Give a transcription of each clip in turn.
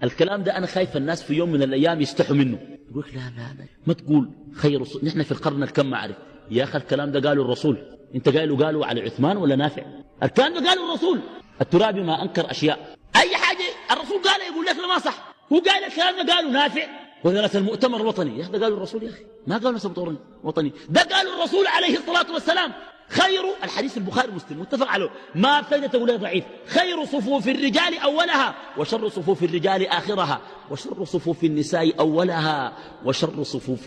الكلام ده أنا خايف الناس في يوم من الأيام يستحوا منه. يقول لا لا لا ما تقول خير رسول، نحن في القرن الكم ما أعرف. يا أخي الكلام ده قالوا الرسول، أنت قالوا على عثمان ولا نافع؟ الكلام ده قالوا الرسول. الترابي ما أنكر أشياء، أي حاجة الرسول قال يقول لك لا ما صح. هو قال الكلام ده قالوا نافع ولا ناس المؤتمر الوطني. يا أخي ده قالوا الرسول، يا أخي ما قالوا ناس المؤتمر الوطني، ده قالوا الرسول عليه الصلاة والسلام. خير الحديث البخاري ومسلم متفق عليه، ما ابتدت تقول ضعيف. خير صفوف الرجال أولها وشر صفوف الرجال آخرها وشر صفوف النساء أولها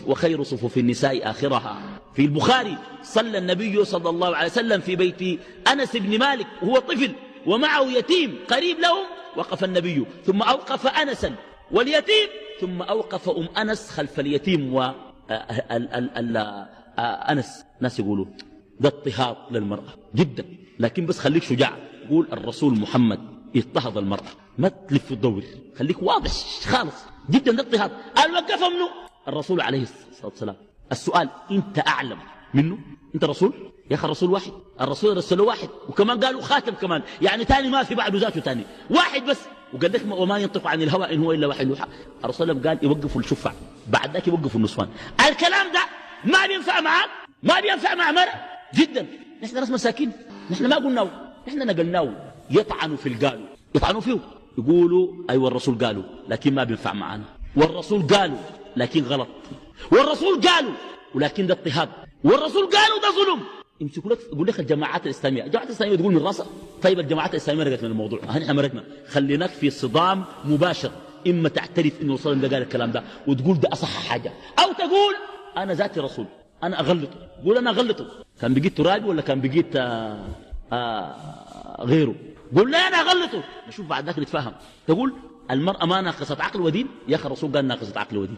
وخير صفوف النساء آخرها. في البخاري صلى النبي صلى الله عليه وسلم في بيت أنس بن مالك وهو طفل ومعه يتيم قريب لهم، وقف النبي ثم أوقف أنسا واليتيم ثم أوقف أنس خلف اليتيم أنس. ناس يقولوا ده اضطهاد للمرأة جدا، لكن بس خليك شجاع، قول الرسول محمد اضطهد المرأة، ما تلف الدور، خليك واضح خالص جدا، ده اضطهاد. الوقفه منه الرسول عليه الصلاة والسلام. السؤال انت اعلم منه؟ انت رسول يا اخي، الرسول واحد، الرسول رسله واحد، وكمان قالوا خاتم كمان، يعني تاني ما في بعده ذاته تاني واحد بس. وقال لك وما ينطق عن الهوى ان هو الا وحي يوحى. الرسول قال يوقفوا الشفع، بعد ذاك يوقفوا النسوان. الكلام ده ما بينفع معاك، ما بينفع مع مرأة جدا. نحن ناس مساكين، نحن ما قلناه، نحن نقلناه. يطعنوا في القالوا، يطعنوا فيه، يقولوا ايوه الرسول قالوا لكن ما بينفع معانا، والرسول قالوا لكن غلط، والرسول قالوا ولكن ده اضطهاد، والرسول قالوا ده ظلم. يمسكوا لك يقول لك الجماعات الاسلاميه، الجماعات الاسلاميه تقول من راسها. طيب الجماعات الاسلاميه رجعت من الموضوع، نحن مرقنا، خليناك في صدام مباشر. اما تعترف انه صلى الله عليه وسلم قال الكلام ده وتقول ده اصح حاجه، او تقول انا ذاتي رسول انا اغلطه، قول انا اغلطه. كان بقيت ترابي ولا كان بقيت غيره؟ قول لا انا اغلطه، نشوف بعد ذاك نتفاهم. تقول المرأة ما ناقصت عقل ودين، يا اخي الرسول قال ناقصت عقل ودين.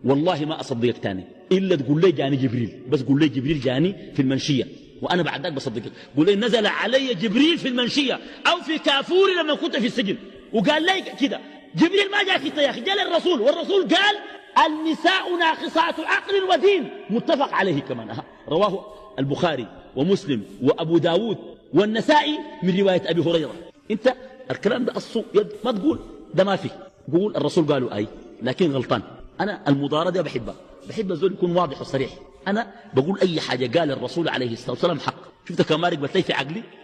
والله ما اصدقك تاني الا تقول لي جاني جبريل، بس قول لي جبريل جاني في المنشيه وانا بعد ذاك بصدقك. قول لي نزل علي جبريل في المنشيه او في كافور لما كنت في السجن وقال لي كده. جبريل ما جاء كده يا اخي، جاء الرسول، والرسول قال النساء ناقصات عقل ودين، متفق عليه كمان. رواه البخاري ومسلم وابو داود والنسائي من روايه ابي هريره. انت الكلام ده اصله ما تقول ده ما فيه، قول الرسول قالوا اي لكن غلطان. انا المضاربه بحبها، بحب الزول يكون واضح وصريح. انا بقول اي حاجه قال الرسول عليه الصلاه والسلام حق. شفت كان مارق بتلاقي في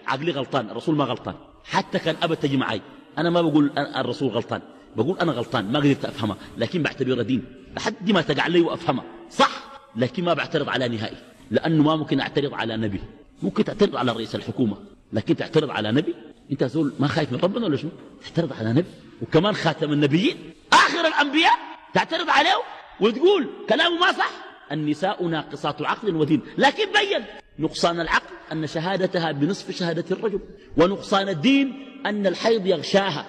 عقلي غلطان، الرسول ما غلطان. حتى كان ابد تجي معي انا ما بقول الرسول غلطان، بقول انا غلطان ما قدرت افهمها، لكن بعتبرها دين لحد ما تقع لي وافهمها صح، لكن ما بعترض على نهائي، لانه ما ممكن اعترض على نبي. ممكن تعترض على رئيس الحكومه، لكن تعترض على نبي؟ انت زول ما خايف من ربنا ولا شنو؟ تعترض على نبي وكمان خاتم النبيين اخر الانبياء تعترض عليه وتقول كلامه ما صح؟ النساء ناقصات عقل ودين، لكن بين نقصان العقل أن شهادتها بنصف شهادة الرجل، ونقصان الدين أن الحيض يغشاها